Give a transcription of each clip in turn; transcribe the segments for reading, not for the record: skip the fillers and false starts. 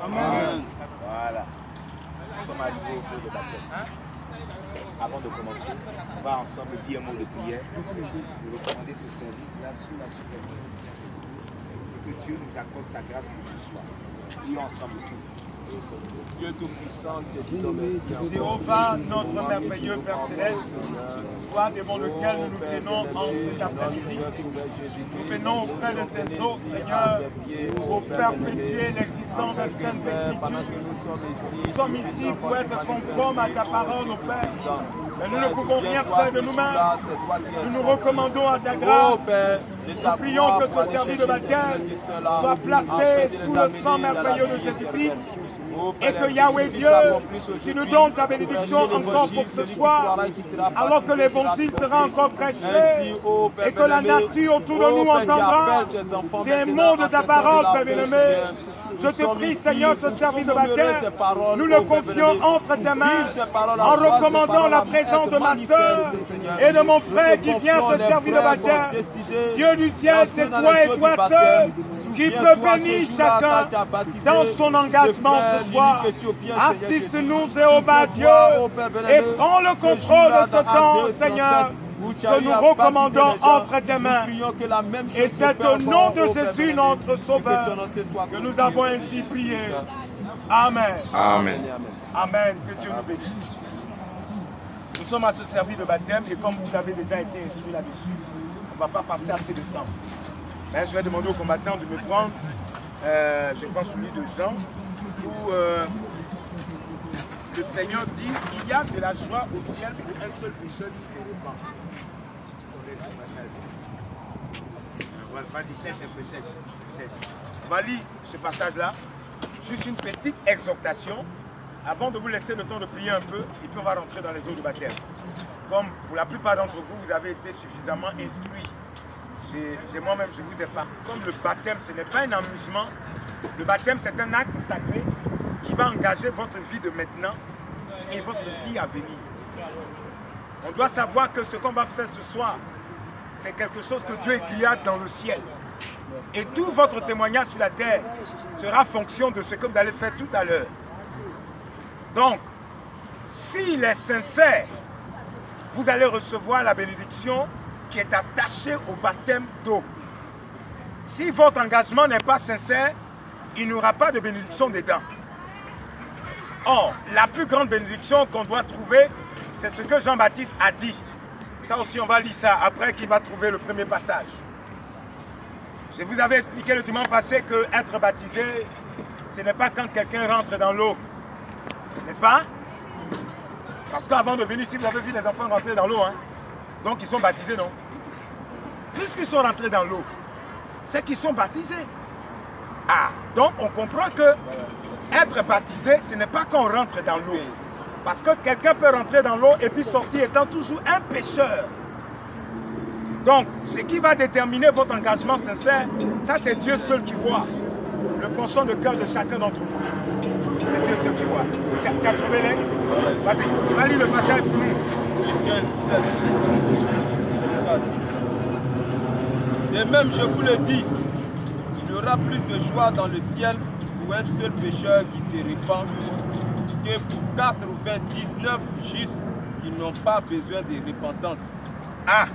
Amen. Voilà. Nous sommes arrivés au jour de baptême. Avant de commencer, on va ensemble dire un mot de prière pour recommander ce service-là sous la supervision du Saint-Esprit et que Dieu nous accorde sa grâce pour ce soir. Prions ensemble aussi. Dieu Tout-Puissant, merci. Jéhovah, notre merveilleux Père Céleste, toi devant lequel nous nous tenons en cet après-midi, nous venons auprès de ces eaux, Seigneur, pour perpétuer l'existence de Sainte Écriture. Nous sommes ici pour être conformes à ta parole, au Père. Mais nous ne pouvons rien faire de nous-mêmes. Nous nous recommandons à ta grâce. Nous prions que ce service de baptême soit placé sous le sang merveilleux de Jésus-Christ. Et que Yahweh Dieu, tu nous donnes ta bénédiction encore pour ce soir, alors que l'évangile sera encore prêché, et que la nature autour de nous entendra ces mots de ta parole, Père bien-aimé. Je te prie, Seigneur, ce service de baptême, nous le confions entre tes mains, en recommandant la présence de ma soeur et de mon frère qui vient se servir de baptême. Dieu du ciel, c'est toi et toi seul qui peut bénir chacun dans son engagement ce soir. Assiste-nous, Jéhovah Dieu, et prends le contrôle de ce temps, Seigneur, que nous recommandons entre tes mains. Et c'est au nom de Jésus, notre Sauveur, que nous avons ainsi prié. Amen. Amen. Amen. Que Dieu nous bénisse. Nous sommes à ce service de baptême et comme vous avez déjà été instruits là-dessus, on ne va pas passer assez de temps. Mais je vais demander aux combattants de me prendre, je crois, celui de Jean, où le Seigneur dit il y a de la joie au ciel pour un seul pécheur qui se répand. Si tu connais ce passage. Voilà, vas-y, sèche un peu, sèche. On va lire ce passage-là. Juste une petite exhortation avant de vous laisser le temps de prier un peu et puis on va rentrer dans les eaux de baptême. Comme pour la plupart d'entre vous, vous avez été suffisamment instruits. Moi-même, je vous ai pas. Comme le baptême, ce n'est pas un amusement. Le baptême, c'est un acte sacré qui va engager votre vie de maintenant et votre vie à venir. On doit savoir que ce qu'on va faire ce soir, c'est quelque chose que Dieu écrit dans le ciel. Et tout votre témoignage sur la terre sera fonction de ce que vous allez faire tout à l'heure. Donc, s'il est sincère, vous allez recevoir la bénédiction qui est attachée au baptême d'eau. Si votre engagement n'est pas sincère, il n'y aura pas de bénédiction dedans. Or, la plus grande bénédiction qu'on doit trouver, c'est ce que Jean-Baptiste a dit. Ça aussi, on va lire ça après qu'il va trouver le premier passage. Je vous avais expliqué le dimanche passé que être baptisé, ce n'est pas quand quelqu'un rentre dans l'eau. N'est-ce pas? Parce qu'avant de venir ici, vous avez vu les enfants rentrer dans l'eau. Hein? Donc ils sont baptisés, non? Puisqu'ils sont rentrés dans l'eau, c'est qu'ils sont baptisés. Ah, donc on comprend que être baptisé, ce n'est pas qu'on rentre dans l'eau. Parce que quelqu'un peut rentrer dans l'eau et puis sortir étant toujours un pécheur. Donc, ce qui va déterminer votre engagement sincère, ça c'est Dieu seul qui voit. Le penchant de cœur de chacun d'entre vous. C'est Dieu seul qui voit. Tu as trouvé les? Vas-y, tu vas lire le passage pour nous. Et même, je vous le dis, il y aura plus de joie dans le ciel pour un seul pécheur qui se répand que pour 99 justes qui n'ont pas besoin de repentance. Ah,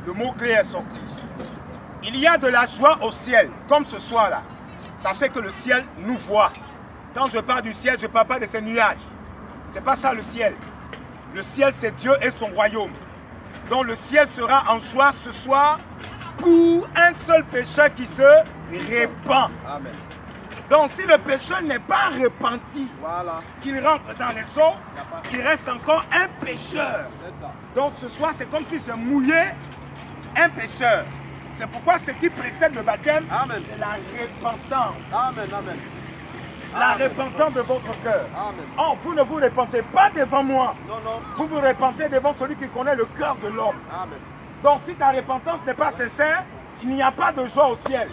le mot-clé est sorti. Il y a de la joie au ciel, comme ce soir-là. Sachez que le ciel nous voit. Quand je parle du ciel, je ne parle pas de ces nuages. Ce n'est pas ça le ciel. Le ciel, c'est Dieu et son royaume. Donc le ciel sera en joie ce soir pour un seul pécheur qui se répand. Amen. Donc si le pécheur n'est pas repenti, Voilà. qu'il rentre dans les eaux, il reste encore un pécheur. Donc ce soir, c'est comme si je mouillais un pécheur. C'est pourquoi ce qui précède le baptême, c'est la repentance. Amen, amen. La repentance de votre cœur. Amen. Oh, vous ne vous repentez pas devant moi. Non, non. Vous vous repentez devant celui qui connaît le cœur de l'homme. Amen. Donc si ta repentance n'est pas sincère, il n'y a pas de joie au ciel.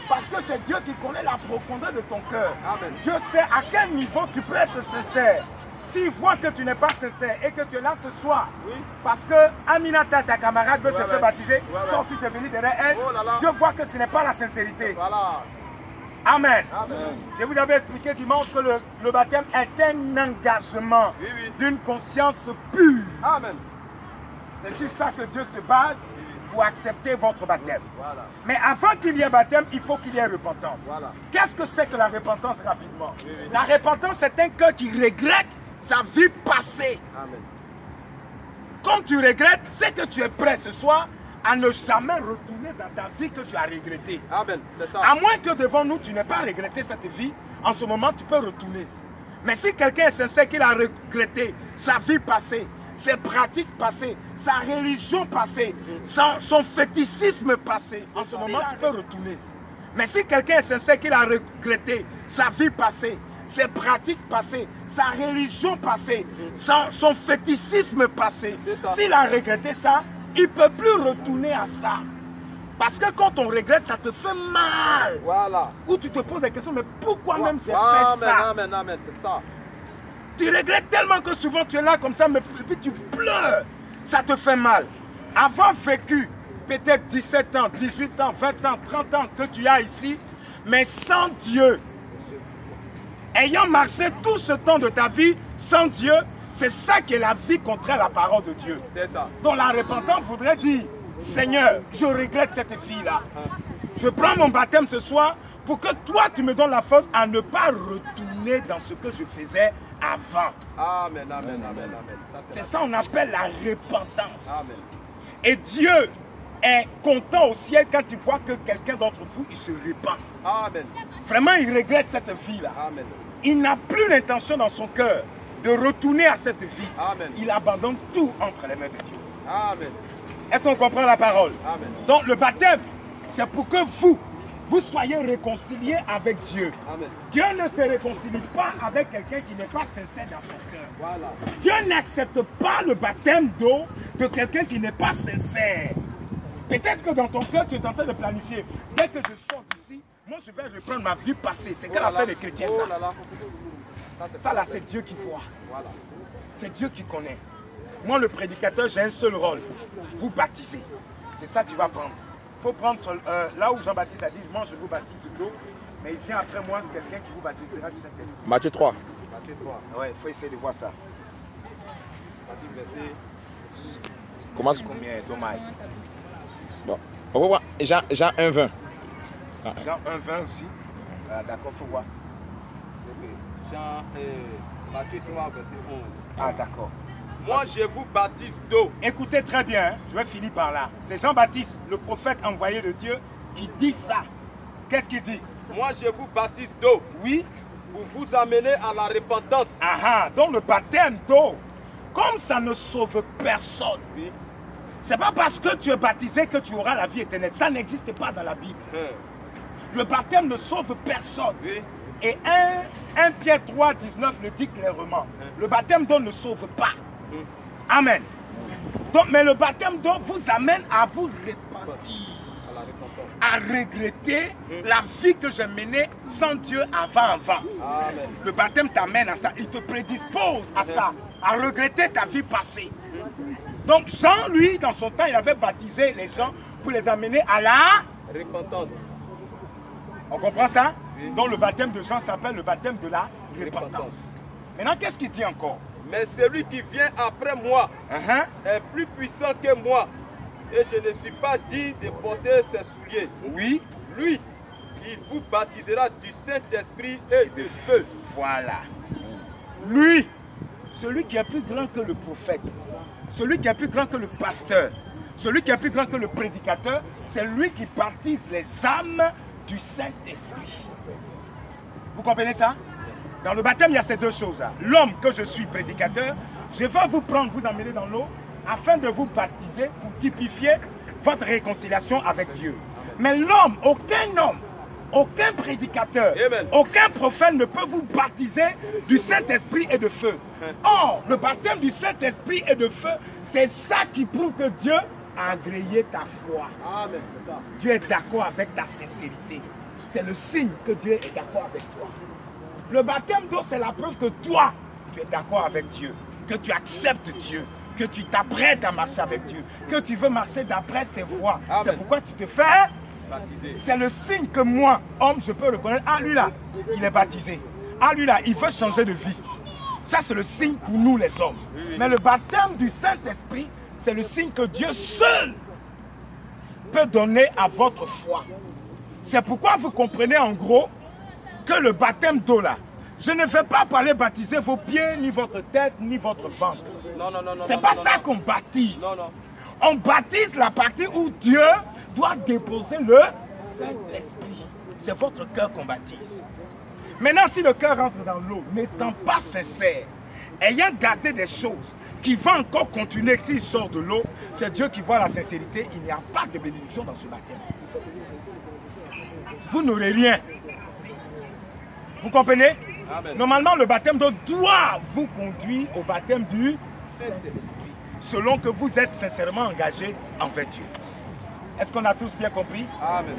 Parce que c'est Dieu qui connaît la profondeur de ton cœur. Amen. Dieu sait à quel niveau tu peux être sincère. S'il voit que tu n'es pas sincère et que tu es là ce soir, Oui. parce que Aminata, ta camarade, veut se faire baptiser, toi aussi tu es venu derrière elle, Oh là là. Dieu voit que ce n'est pas la sincérité. Voilà. Amen. Amen. Je vous avais expliqué dimanche que le baptême est un engagement Oui, oui. d'une conscience pure. Amen. C'est sur ça que Dieu se base pour accepter votre baptême. Voilà. Mais avant qu'il y ait baptême, il faut qu'il y ait repentance. Voilà. Qu'est-ce que c'est que la repentance rapidement? Oui, oui. La repentance, c'est un cœur qui regrette sa vie passée. Amen. Comme tu regrettes, c'est que tu es prêt ce soir à ne jamais retourner dans ta vie que tu as regrettée. Amen. C'est ça. À moins que devant nous, tu n'aies pas regretté cette vie, en ce moment, tu peux retourner. Mais si quelqu'un est sincère qu'il a regretté sa vie passée, ses pratiques passées, sa religion passée, son fétichisme passé, en ce moment, tu peux retourner. Mais si quelqu'un est sincère qu'il a regretté sa vie passée, ses pratiques passées, sa religion passée, son fétichisme passé, s'il a regretté ça, il ne peut plus retourner à ça. Parce que quand on regrette, ça te fait mal. Voilà. Ou tu te poses des questions, mais pourquoi même j'ai fait Amen, ça? amen, amen, c'est ça. Tu regrettes tellement que souvent tu es là comme ça, mais puis tu pleures. Ça te fait mal. Avoir vécu peut-être 17 ans, 18 ans, 20 ans, 30 ans que tu as ici, mais sans Dieu, ayant marché tout ce temps de ta vie sans Dieu, c'est ça qui est la vie contraire à la parole de Dieu. C'est ça. Donc la repentance voudrait dire, Seigneur, je regrette cette vie-là. Je prends mon baptême ce soir pour que toi, tu me donnes la force à ne pas retourner dans ce que je faisais avant. Amen, amen, amen, amen. C'est ça qu'on appelle la repentance. Amen. Et Dieu est content au ciel quand il voit que quelqu'un d'entre vous, il se repent. Amen. Vraiment, il regrette cette vie-là. Amen. Il n'a plus l'intention dans son cœur de retourner à cette vie. Amen. Il abandonne tout entre les mains de Dieu. Amen. Est-ce qu'on comprend la parole? Amen. Donc le baptême, c'est pour que vous soyez réconciliés avec Dieu. Amen. Dieu ne se réconcilie pas avec quelqu'un qui n'est pas sincère dans son cœur. Voilà. Dieu n'accepte pas le baptême d'eau de quelqu'un qui n'est pas sincère. Peut-être que dans ton cœur, tu es en train de planifier. Dès que je sors d'ici, moi je vais reprendre ma vie passée. C'est quelle affaire des chrétiens ça? Oh là là. Ça là, c'est Dieu qui voit. Voilà. C'est Dieu qui connaît. Moi, le prédicateur, j'ai un seul rôle. Vous baptiser. C'est ça que tu vas prendre. Il faut prendre là où Jean-Baptiste a dit, moi je vous baptise d'eau, mais il vient après moi quelqu'un qui vous baptisera du Saint-Esprit. Matthieu 3. Matthieu 3. Ouais, il faut essayer de voir ça. Comment c'est combien, dommage. Bon. On va voir Jean 1, 20. Jean 1, 20 aussi. Ah, d'accord, il faut voir. Jean Matthieu 3, verset 11. Ah, d'accord. Moi, je vous baptise d'eau. Écoutez très bien, hein, je vais finir par là. C'est Jean-Baptiste, le prophète envoyé de Dieu, qui dit ça. Qu'est-ce qu'il dit? Moi, je vous baptise d'eau. Oui. Pour vous amener à la repentance. Ah ah, donc le baptême d'eau, comme ça ne sauve personne, Oui. c'est pas parce que tu es baptisé que tu auras la vie éternelle. Ça n'existe pas dans la Bible. Le baptême ne sauve personne. Oui. Et 1 Pierre 3, 19 le dit clairement. Le baptême d'eau ne sauve pas. Amen. Donc, mais le baptême d'eau vous amène à vous repentir, À la repentance. à regretter la vie que j'ai menée sans Dieu avant. Amen. Le baptême t'amène à ça. Il te prédispose à ça, à regretter ta vie passée. Donc Jean, lui, dans son temps, il avait baptisé les gens pour les amener à la... Repentance. On comprend ça? Oui. Donc le baptême de Jean s'appelle le baptême de la repentance. Maintenant, qu'est-ce qu'il dit encore? Mais celui qui vient après moi est plus puissant que moi. Et je ne suis pas digne de porter ses souliers. Oui. Lui, il vous baptisera du Saint-Esprit et de feu. Voilà. Lui, celui qui est plus grand que le prophète, celui qui est plus grand que le pasteur, celui qui est plus grand que le prédicateur, c'est lui qui baptise les âmes du Saint-Esprit. Vous comprenez ça? Dans le baptême, il y a ces deux choses-là. L'homme que je suis prédicateur, je vais vous prendre, vous emmener dans l'eau, afin de vous baptiser pour typifier votre réconciliation avec Dieu. Mais l'homme, aucun prédicateur, Amen. aucun prophète ne peut vous baptiser du Saint-Esprit et de feu. Or, le baptême du Saint-Esprit et de feu, c'est ça qui prouve que Dieu a agréé ta foi. Amen, c'est ça. Dieu est d'accord avec ta sincérité. C'est le signe que Dieu est d'accord avec toi. Le baptême d'eau, c'est la preuve que toi, tu es d'accord avec Dieu, que tu acceptes Dieu, que tu t'apprêtes à marcher avec Dieu, que tu veux marcher d'après ses voies. C'est pourquoi tu te fais C'est le signe que moi, homme, je peux reconnaître. Ah, lui là, il est baptisé. Ah, lui là, il veut changer de vie. Ça, c'est le signe pour nous les hommes. Mais le baptême du Saint-Esprit, c'est le signe que Dieu seul peut donner à votre foi. C'est pourquoi vous comprenez en gros que le baptême d'eau là, je ne vais pas aller baptiser vos pieds, ni votre tête, ni votre ventre. Non. C'est pas ça qu'on baptise. Non. On baptise la partie où Dieu doit déposer le Saint-Esprit. C'est votre cœur qu'on baptise. Maintenant, si le cœur rentre dans l'eau, n'étant pas sincère, ayant gardé des choses qui vont encore continuer s'il sort de l'eau, c'est Dieu qui voit la sincérité. Il n'y a pas de bénédiction dans ce baptême. Vous n'aurez rien. Vous comprenez? Amen. Normalement, le baptême d'eau doit vous conduire au baptême du Saint-Esprit, selon que vous êtes sincèrement engagé envers Dieu. Est-ce qu'on a tous bien compris? Amen.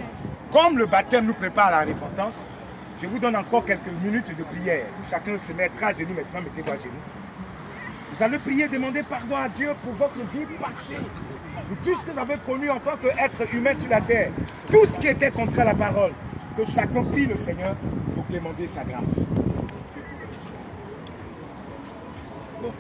Comme le baptême nous prépare à la repentance, je vous donne encore quelques minutes de prière. Chacun se mettra à genoux maintenant, mettez-vous à genoux. Vous allez prier, demander pardon à Dieu pour votre vie passée, pour tout ce que vous avez connu en tant qu'être humain sur la terre, tout ce qui était contre la parole. Que chacun prie le Seigneur pour demander sa grâce. Bon,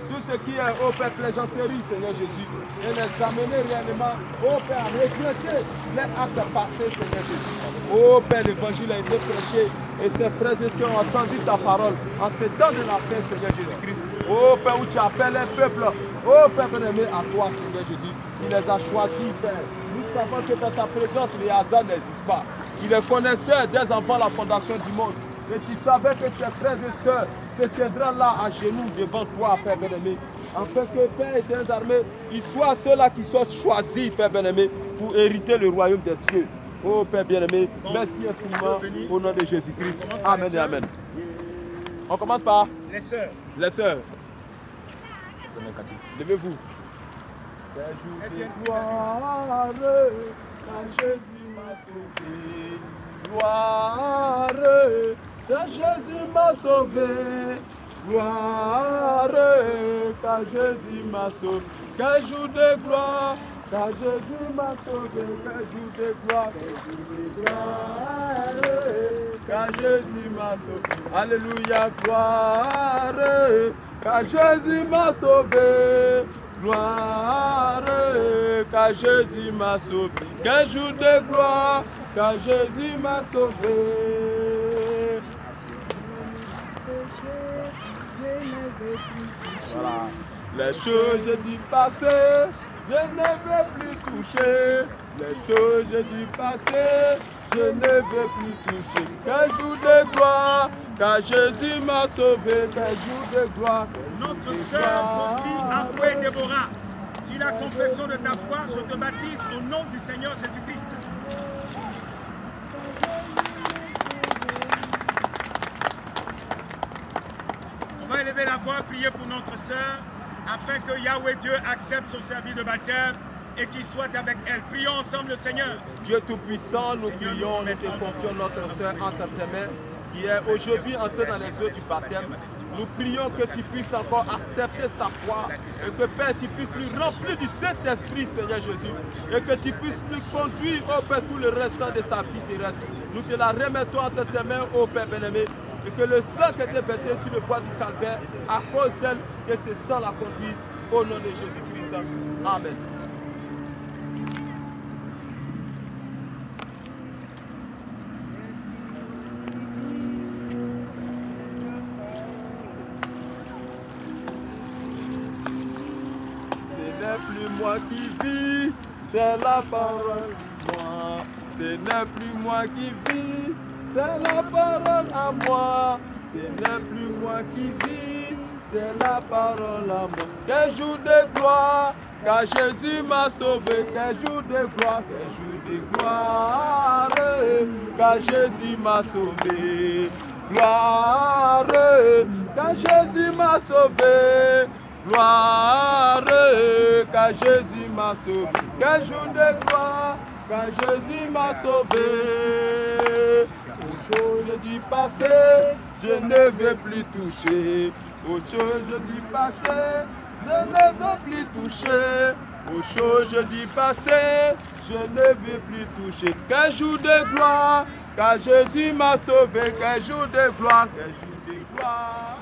Tout ce qui est, ô Père, plaisanterie, Seigneur Jésus, et les amener réellement, ô Père, à regretter les actes passés, Seigneur Jésus. Ô Père, l'évangile a été prêché, et ses frères et sœurs ont entendu ta parole en ces temps de la paix, Seigneur Jésus-Christ. Ô Père, où tu appelles les peuples, ô Père bien-aimé, à toi, Seigneur Jésus. Il les a choisis, Père. Nous savons que dans ta présence, les hasards n'existent pas. Tu les connaissais dès avant la fondation du monde. Et tu savais que tes frères et sœurs se tiendront là à genoux devant toi, Père bien-aimé. Afin que, Père éternel armé, ils soient ceux-là qui soient choisis, Père bien-aimé, pour hériter le royaume des cieux. Oh Père bien-aimé, merci infiniment au nom de Jésus-Christ. Amen et Amen. On commence par Les sœurs. les sœurs. Levez-vous. Quel jour de gloire, quand Jésus m'a sauvé. Gloire, quand Jésus m'a sauvé. Gloire, quand Jésus m'a sauvé. Quel jour de gloire, quand Jésus m'a sauvé. Quel jour de gloire, quand Jésus m'a sauvé. Alléluia, gloire, quand Jésus m'a sauvé. Gloire, car Jésus m'a sauvé. Quel jour de gloire, car Jésus m'a sauvé. Voilà. Les choses du passé, je ne veux plus toucher. Les choses du passé, je ne veux plus toucher. Quel jour de gloire, car Jésus m'a sauvé. Quel jour de gloire. Notre sœur, Afoué Déborah, si la confession de ta foi, je te baptise au nom du Seigneur Jésus-Christ. On va élever la voix, prier pour notre sœur, afin que Yahweh Dieu accepte son service de baptême et qu'il soit avec elle. Prions ensemble le Seigneur. Dieu Tout-Puissant, nous prions, nous te confions notre sœur entre tes mains, qui est aujourd'hui entrée dans les eaux du baptême. Nous prions que tu puisses encore accepter sa foi et que Père, tu puisses lui remplir du Saint-Esprit, Seigneur Jésus, et que tu puisses lui conduire, ô Père, tout le restant de sa vie terrestre. Nous te la remettons entre tes mains, ô Père bien-aimé, et que le sang qui était versé sur le bois du calvaire, à cause d'elle, que ce sang la conduise, au nom de Jésus-Christ. Amen. Plus moi qui vis, c'est la parole moi. Ce n'est plus moi qui vis, c'est la parole à moi. Ce n'est plus moi qui vis, c'est la parole à moi. Quel jour de gloire, car Jésus m'a sauvé. Quel jour de gloire, quel jour de gloire, car Jésus m'a sauvé. Gloire, car Jésus m'a sauvé. Gloire, car Jésus m'a sauvé. Quel jour de gloire, car Jésus m'a sauvé. Aux choses du passé, je ne veux plus toucher. Aux choses du passé, je ne veux plus toucher. Aux choses du passé, je ne veux plus toucher qu'un jour de gloire, car Jésus m'a sauvé, qu'un jour de gloire, qu'un jour de gloire.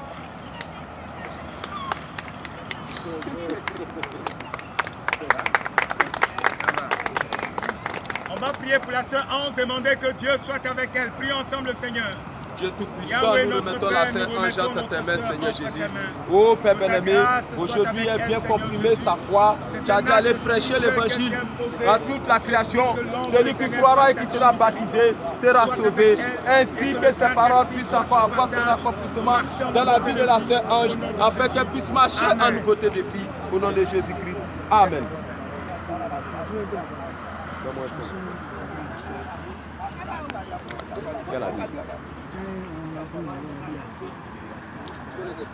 On va prier pour la sœur Ange, demander que Dieu soit avec elle. Prions ensemble le Seigneur. Dieu Tout-Puissant, nous remettons la Sainte Ange entre tes mains, Seigneur Jésus. Oh Père bien-aimé, aujourd'hui elle vient confirmer sa foi. Tu as dû aller prêcher l'évangile à toute la création. Celui qui croira et qui sera baptisé sera sauvé. Ainsi que ses paroles puissent encore avoir son accomplissement dans la vie de la Sainte Ange, afin qu'elle puisse marcher en nouveauté de vie. Au nom de Jésus-Christ. Amen.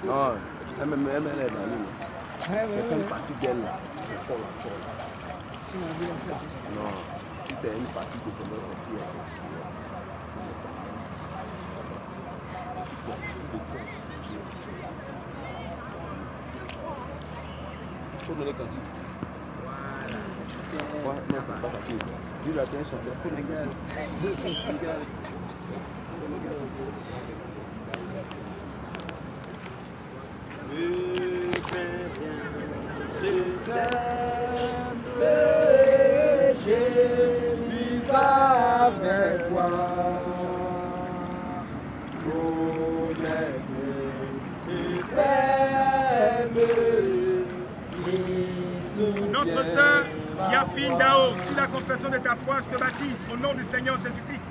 Non, elle est dans l'île. C'est une partie d'elle là. Non, si c'est une partie de son nom, c'est qui est. Il faut donner quantité. Voilà. Non, c'est pas quantité. Lui, là, tu es un chanteur. C'est légal. Je suis avec toi. Notre sœur Yapine Dao, sur la confession de ta foi, je te baptise au nom du Seigneur Jésus-Christ.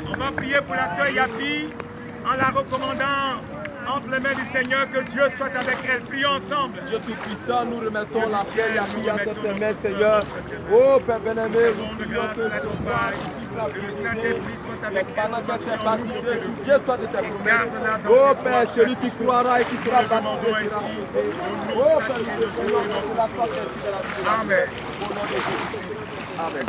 On va prier pour la sœur Yapi en la recommandant entre les mains du Seigneur, que Dieu soit avec elle. Prions ensemble. Dieu Tout-Puissant, nous remettons la sœur Yapi entre tes mains, Seigneur. Oh Père bien-aimé, nous prions que le Saint-Esprit soit avec elle. Pendant qu'elle s'est baptisée, Dieu soit de tes promesses. Oh Père, celui qui croira et qui sera baptisé sera sauvé. Oh Père, nous te prions que la sorte ainsi de la vie. Amen. Au nom de Jésus-Christ. Amen.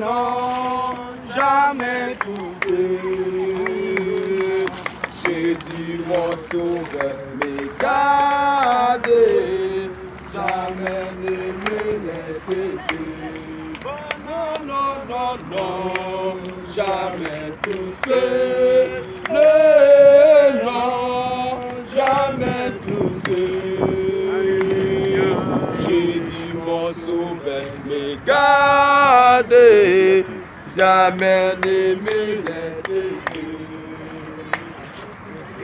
Non, jamais poussé. Jésus mon sauveur m'est gardé, jamais ne me laisse seul. Non, non, non, non, jamais poussé. Non, jamais poussé. Jésus mon sauveur m'est gardé, jamais ne me laisse seul.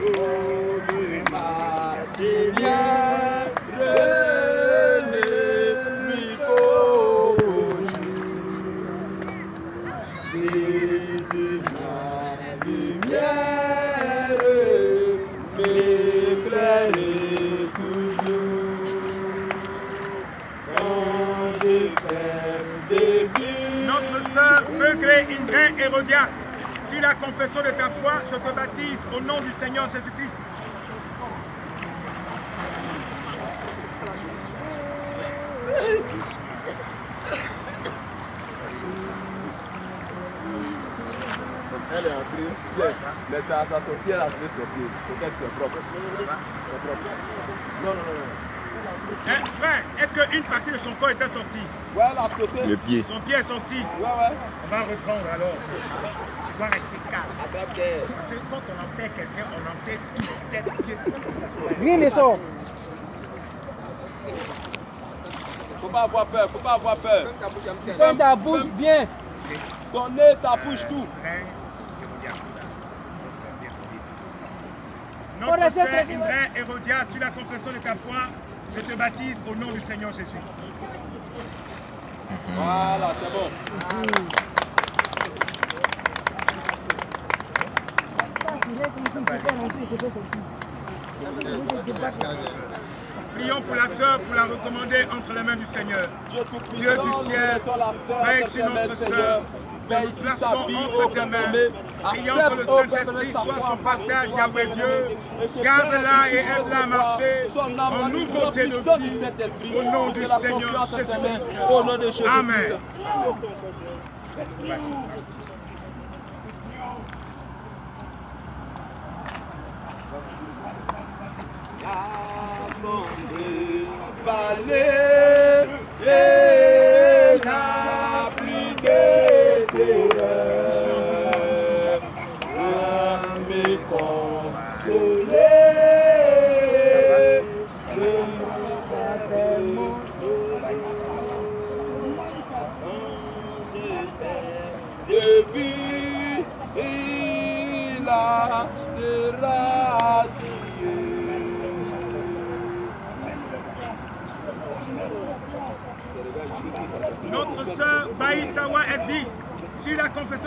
Oh, ma Seigneur, l'ennemi faut Jésus ma lumière, m'éclaire toujours. Notre sœur Begré Indré Hérodias, sur la confession de ta foi, je te baptise au nom du Seigneur Jésus-Christ. Elle est entrée, mais ça a sorti, elle a trouvé sur pied. Peut-être que c'est propre. C'est propre. Non, non, non. Hein, frère, est-ce qu'une partie de son corps était sortie? Ouais, elle a sauté. Le pied. Son pied est sorti. Ouais. On va reprendre alors. Tu dois rester calme. Parce que quand on enterre quelqu'un, on enterre tout tête, pied. Rien ne sort. Faut pas avoir peur, faut pas avoir peur. Ferme ta bouche bien. Ton nez, ta bouche, tout. Notre sœur Indré Hérodias, sur la confession de ta foi, je te baptise au nom du Seigneur Jésus. Voilà, c'est bon. Prions pour la sœur, pour la recommander entre les mains du Seigneur. Dieu du ciel, veille sur notre sœur. Veille sur sa vie, ô Père, Prions que le Saint-Esprit soit son partage, Yahweh Dieu. Garde-la et aide-la à marcher en nouveauté de vie. Au nom du Seigneur Jésus-Christ. Au nom de Jésus. Amen. Valer et n'a plus de terreur à me consoler. De vie, il sera Dieu. Notre sœur Baïsawa Edith, sur la confession.